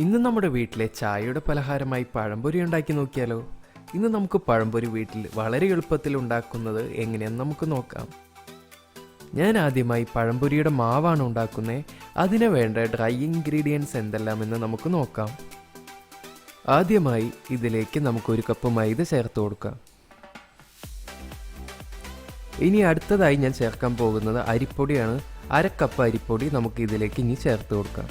ഇന്ന് നമ്മുടെ വീട്ടിലെ ചായയുടെ പലഹാരമായി പഴംപൊരി ഉണ്ടാക്കി നോക്കിയാലോ? ഇന്ന് നമുക്ക് പഴംപൊരി വീട്ടിൽ വളരെ എളുപ്പത്തിൽ ഉണ്ടാക്കുന്നത് എങ്ങനെയെന്ന് നമുക്ക് നോക്കാം. ഞാൻ ആദ്യമായി പഴംപൊരിയുടെ മാവാണ് ഉണ്ടാക്കുന്നത്. അതിന് വേണ്ട ഡ്രൈ ഇൻഗ്രീഡിയൻസ് എന്തെല്ലാമെന്ന് നമുക്ക് നോക്കാം. ആദ്യമായി ഇതിലേക്ക് നമുക്ക് 1 കപ്പ് മൈദ ചേർത്ത് കൊടുക്കാം. ഇനി അടുത്തതായി ഞാൻ ചേർക്കാൻ പോകുന്നത് അരിപ്പൊടിയാണ്. 1/2 കപ്പ് അരിപ്പൊടി നമുക്ക് ഇതിലേക്ക് ഇനി ചേർത്ത് കൊടുക്കാം.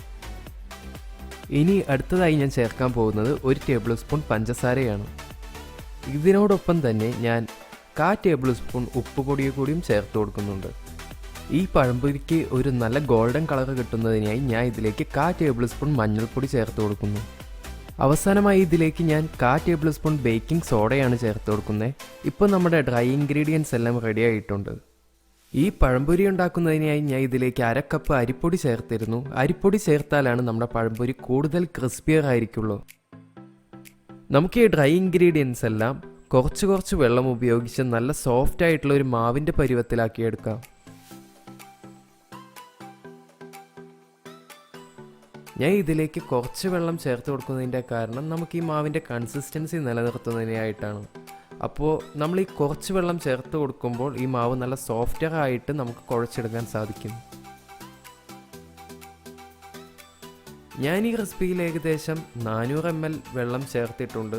ഇനി അടുത്തതായി ഞാൻ ചേർക്കാൻ പോകുന്നത് 1 ടേബിൾ സ്പൂൺ പഞ്ചസാരയാണ്. ഇതിനോടൊപ്പം തന്നെ ഞാൻ 1/4 ടേബിൾ സ്പൂൺ ഉപ്പുപൊടിയെ കൂടിയും ചേർത്ത് കൊടുക്കുന്നുണ്ട്. ഈ പഴംപൊരിക്ക് ഒരു നല്ല ഗോൾഡൻ കളർ കിട്ടുന്നതിനായി ഞാൻ ഇതിലേക്ക് 1/4 ടേബിൾ സ്പൂൺ മഞ്ഞൾപ്പൊടി ചേർത്ത് കൊടുക്കുന്നു. അവസാനമായി ഇതിലേക്ക് ഞാൻ 1/4 ടേബിൾ സ്പൂൺ ബേക്കിംഗ് സോഡയാണ് ചേർത്ത് കൊടുക്കുന്നത്. ഇപ്പോൾ നമ്മുടെ ഡ്രൈ ഇൻഗ്രീഡിയൻസ് എല്ലാം റെഡി ആയിട്ടുണ്ട്. ഈ പഴംപൊരി ഉണ്ടാക്കുന്നതിനായി ഞാൻ ഇതിലേക്ക് 1/2 കപ്പ് അരിപ്പൊടി ചേർത്തിരുന്നു. അരിപ്പൊടി ചേർത്താലാണ് നമ്മുടെ പഴംപൊരി കൂടുതൽ ക്രിസ്പിയർ ആയിരിക്കുള്ളൂ. നമുക്ക് ഈ ഡ്രൈ ഇൻഗ്രീഡിയൻസ് എല്ലാം കുറച്ച് വെള്ളം ഉപയോഗിച്ച് നല്ല സോഫ്റ്റ് ആയിട്ടുള്ള ഒരു മാവിൻ്റെ പരുവത്തിലാക്കിയെടുക്കാം. ഞാൻ ഇതിലേക്ക് കുറച്ച് വെള്ളം ചേർത്ത് കൊടുക്കുന്നതിൻ്റെ കാരണം നമുക്ക് ഈ മാവിൻ്റെ കൺസിസ്റ്റൻസി നിലനിർത്തുന്നതിനായിട്ടാണ്. അപ്പോൾ നമ്മൾ ഈ കുറച്ച് വെള്ളം ചേർത്ത് കൊടുക്കുമ്പോൾ ഈ മാവ് നല്ല സോഫ്റ്റർ ആയിട്ട് നമുക്ക് കുഴച്ചെടുക്കാൻ സാധിക്കും. ഞാൻ ഈ റെസിപ്പിയിൽ ഏകദേശം 400 ml വെള്ളം ചേർത്തിട്ടുണ്ട്.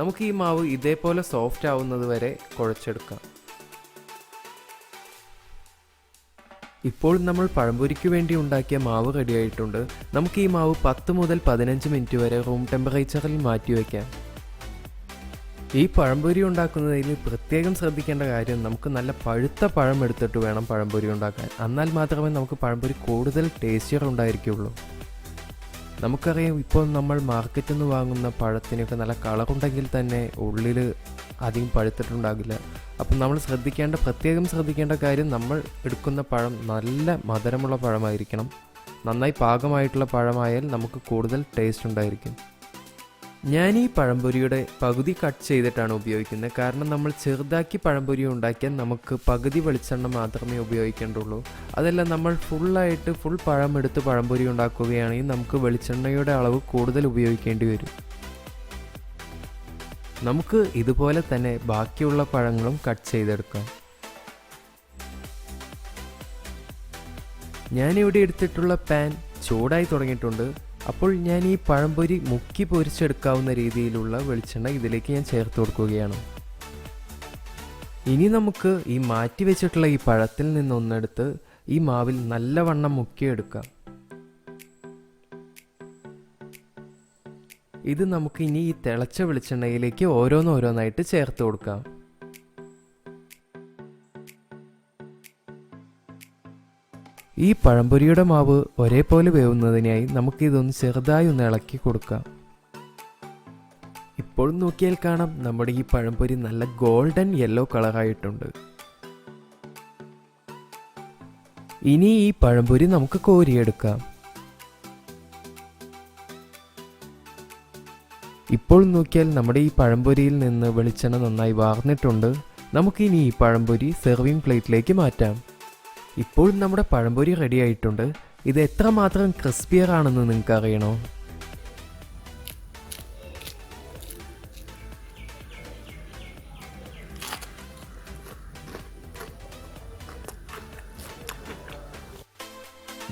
നമുക്ക് ഈ മാവ് ഇതേപോലെ സോഫ്റ്റ് ആവുന്നത് വരെ കുഴച്ചെടുക്കാം. ഇപ്പോൾ നമ്മൾ പഴംപൊരിക്ക് വേണ്ടി ഉണ്ടാക്കിയ മാവ് റെഡി ആയിട്ടുണ്ട്. നമുക്ക് ഈ മാവ് 10 മുതൽ 15 മിനിറ്റ് വരെ റൂം ടെമ്പറേച്ചറിൽ മാറ്റി വയ്ക്കാം. ഈ പഴംപൊരി ഉണ്ടാക്കുന്നതിൽ പ്രത്യേകം ശ്രദ്ധിക്കേണ്ട കാര്യം, നമുക്ക് നല്ല പഴുത്ത പഴം എടുത്തിട്ട് വേണം പഴംപൊരി ഉണ്ടാക്കാൻ. എന്നാൽ മാത്രമേ നമുക്ക് പഴംപൊരി കൂടുതൽ ടേസ്റ്റിയർ ഉണ്ടായിരിക്കുള്ളൂ. നമുക്കറിയാം, ഇപ്പോൾ നമ്മൾ മാർക്കറ്റിൽ നിന്ന് വാങ്ങുന്ന പഴത്തിനൊക്കെ നല്ല കളറുണ്ടെങ്കിൽ തന്നെ ഉള്ളിൽ അധികം പഴുത്തിട്ടുണ്ടാകില്ല. അപ്പം നമ്മൾ പ്രത്യേകം ശ്രദ്ധിക്കേണ്ട കാര്യം, നമ്മൾ എടുക്കുന്ന പഴം നല്ല മധുരമുള്ള പഴമായിരിക്കണം. നന്നായി പാകമായിട്ടുള്ള പഴമായാൽ നമുക്ക് കൂടുതൽ ടേസ്റ്റ് ഉണ്ടായിരിക്കും. ഞാൻ ഈ പഴംപൊരിയുടെ പകുതി കട്ട് ചെയ്തിട്ടാണ് ഉപയോഗിക്കുന്നത്. കാരണം നമ്മൾ ചെറുതാക്കി പഴംപൊരി ഉണ്ടാക്കിയാൽ നമുക്ക് പകുതി വെളിച്ചെണ്ണ മാത്രമേ ഉപയോഗിക്കേണ്ടുള്ളൂ. അതല്ല, നമ്മൾ ഫുൾ പഴം എടുത്ത് പഴംപൊരി ഉണ്ടാക്കുകയാണെങ്കിൽ നമുക്ക് വെളിച്ചെണ്ണയുടെ അളവ് കൂടുതൽ ഉപയോഗിക്കേണ്ടി വരും. നമുക്ക് ഇതുപോലെ തന്നെ ബാക്കിയുള്ള പഴങ്ങളും കട്ട് ചെയ്തെടുക്കാം. ഞാനിവിടെ എടുത്തിട്ടുള്ള പാൻ ചൂടായി തുടങ്ങിയിട്ടുണ്ട്. അപ്പോൾ ഞാൻ ഈ പഴംപൊരി മുക്കി പൊരിച്ചെടുക്കാവുന്ന രീതിയിലുള്ള വെളിച്ചെണ്ണ ഇതിലേക്ക് ഞാൻ ചേർത്ത് കൊടുക്കുകയാണ്. ഇനി നമുക്ക് ഈ മാറ്റി വെച്ചിട്ടുള്ള ഈ പഴത്തിൽ നിന്നൊന്നെടുത്ത് ഈ മാവിൽ നല്ലവണ്ണം മുക്കിയെടുക്കാം. ഇത് നമുക്ക് ഇനി ഈ തിളച്ച വെളിച്ചെണ്ണയിലേക്ക് ഓരോന്നായിട്ട് ചേർത്ത് കൊടുക്കാം. ഈ പഴംപൊരിയുടെ മാവ് ഒരേപോലെ വേവുന്നതിനായി നമുക്കിതൊന്ന് ചെറുതായി ഒന്ന് ഇളക്കി കൊടുക്കാം. ഇപ്പോൾ നോക്കിയാൽ കാണാം, നമ്മുടെ ഈ പഴംപൊരി നല്ല ഗോൾഡൻ യെല്ലോ കളറായിട്ടുണ്ട്. ഇനി ഈ പഴംപൊരി നമുക്ക് കോരിയെടുക്കാം. ഇപ്പോൾ നോക്കിയാൽ നമ്മുടെ ഈ പഴംപൊരിയിൽ നിന്ന് വെളിച്ചെണ്ണ നന്നായി വാർന്നിട്ടുണ്ട്. നമുക്കിനി ഈ പഴംപൊരി സെർവിങ് പ്ലേറ്റിലേക്ക് മാറ്റാം. ഇപ്പോൾ നമ്മുടെ പഴംപൊരി റെഡി ആയിട്ടുണ്ട്. ഇത് എത്രമാത്രം ക്രിസ്പിയർ ആണെന്ന് നിങ്ങൾക്ക് അറിയണോ?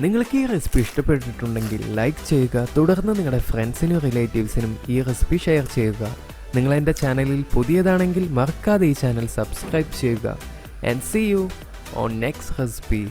നിങ്ങൾക്ക് ഈ റെസിപ്പി ഇഷ്ടപ്പെട്ടിട്ടുണ്ടെങ്കിൽ ലൈക്ക് ചെയ്യുക. തുടർന്ന് നിങ്ങളുടെ ഫ്രണ്ട്സിനും റിലേറ്റീവ്സിനും ഈ റെസിപ്പി ഷെയർ ചെയ്യുക. നിങ്ങൾ എൻ്റെ ചാനലിൽ പുതിയതാണെങ്കിൽ മറക്കാതെ ഈ ചാനൽ സബ്സ്ക്രൈബ് ചെയ്യുക. And see you on next recipe.